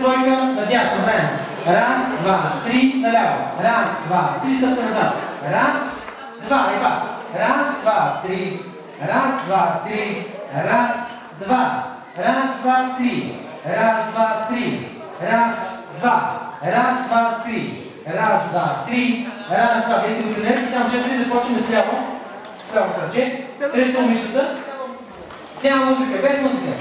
двойка, надясно, време. Раз, два, три, наляво. Раз, два, три, стъпка назад. Раз, два, и пак. Раз, два, три. Раз, два, три. Раз, два. Раз, два, три. Раз, два, три. Раз, два. Раз, два, три. Раз, два, три. Раз, два. Вие си го тренирате, само 4, започваме с ляво. С ляво кръче. Срещу момичетата. Няма музика, без музика.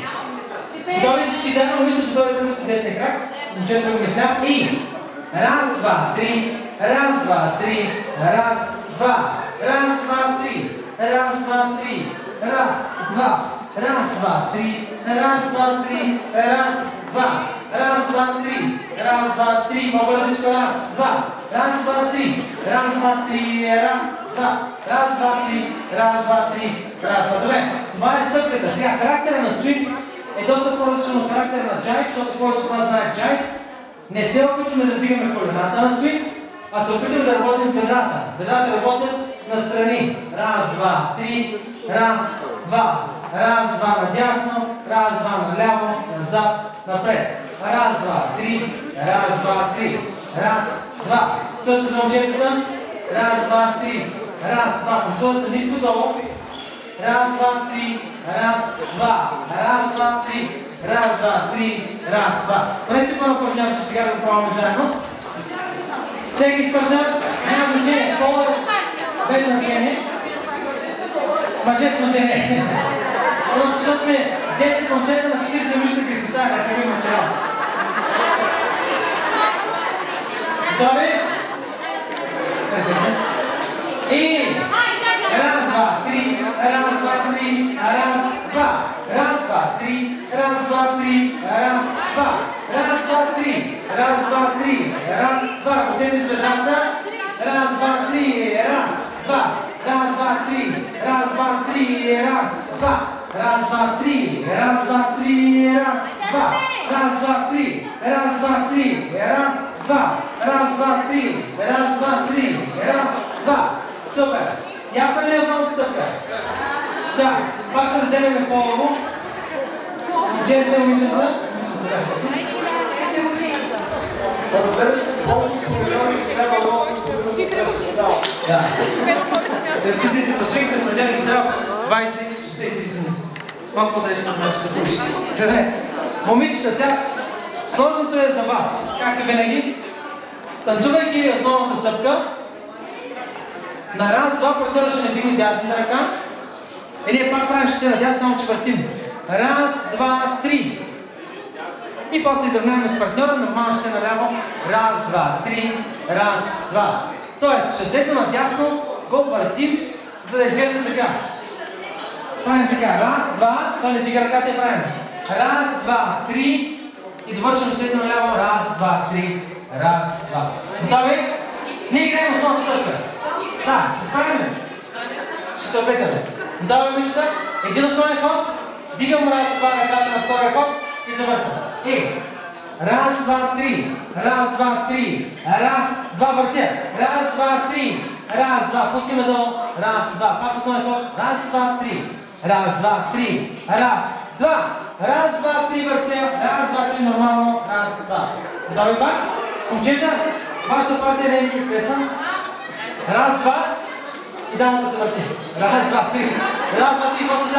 Готови всички заедно, момичетата дойдете с десния крак. Момчето го мисля. И раз, два, три. Раз, два, три. Раз, два. Раз, два, три. Раз, два, три. Раз, два. Раз, два, три. Раз, два, три. Раз, два. Раз, два, три. Раз, два, три. По-бързичко. Раз, два. Раз, два, три. Раз, два, три. Раз, два. Раз, два, три. Раз, два, три. Раз, два. Добре. Това е стъпката. Сега характера на свинг е доста по-различен от характера на джайв, защото повечето от вас знаят джайв. Не се опитваме да вдигаме колената на свинг, а се опитваме да работим с бедрата. Бедрата работят настрани. Раз, два, три. Раз, два. Раз, два надясно. Раз, два наляво. Назад, напред. Раз, два, три. Раз, два, три. Раз, два. Също за момчетата. Раз, два, три. Раз, два. Танцува се ниско долу. Раз, два, три. Раз, два. Раз, два, три. Раз, два, три. Раз, два. Понеце си първо партньор, че сега да го пробваме заедно. Всеки с партньор. Няма значение. Пола без значение. Мъже с мъже. Просто защото сме 10 момчета на 40 момичета крикота, как има материал. Готови? И раз, два, три, раз, два, три, раз, два, раз, два, три, раз, два, три, раз, два, раз, два, три, раз, два, три, раз, два, потете с бедрата, раз, два, три, раз, два, раз, два, три, раз, два, три, раз, два, раз, два, три, раз, два, три, раз, два, раз, два, три, раз, два, три, раз, два, раз, два, три, раз, два, три, раз, два. Супер! Ясна ли е основната стъпка? Сега, пак се разделяме по-лово. Момченце, момиченца. Разделяте се по-лово понеделник с лева 8 срещу зал. Да. Репетициите по свинг са понеделник с лева 20-60 минути. Малко по-далече от нашите курси. Добре. Момичета, сега сложното е за вас. Както винаги, танцувайки основната стъпка, на раз, два партньора ще не вдигне дясната ръка. И ние пак правим ще се надясно, само че въртим. Раз, два, три. И после изравняваме с партньора, нормално ще се наляво. Раз, два, три, раз, два. Тоест, шасето надясно го въртим, за да изглежда така. Правим така. Раз, два, той не вдига ръката и правим. Раз, два, три. И довършвам шасето наляво. Раз, два, три, раз, два. Готови? Ние играем основната стъпка. Да, ще се справим. Ще се опитаме. Готови, момичета? Един основен ход. Вдигам раз, два, ръката на втория ход и завъртам. И раз, два, три. Раз, два, три. Раз, два, въртя. Раз, два, три. Раз, два. Пускаме долу. Раз, два. Пак основен ход. Раз, два, три. Раз, два, три. Раз, два. Раз, два, три, въртя. Раз, два, три, нормално. Раз, два. Готови пак? Момчета, вашата партия не е никаква песна. Раз, два и дамата се върти. Раз, два, три. Раз, два, три, после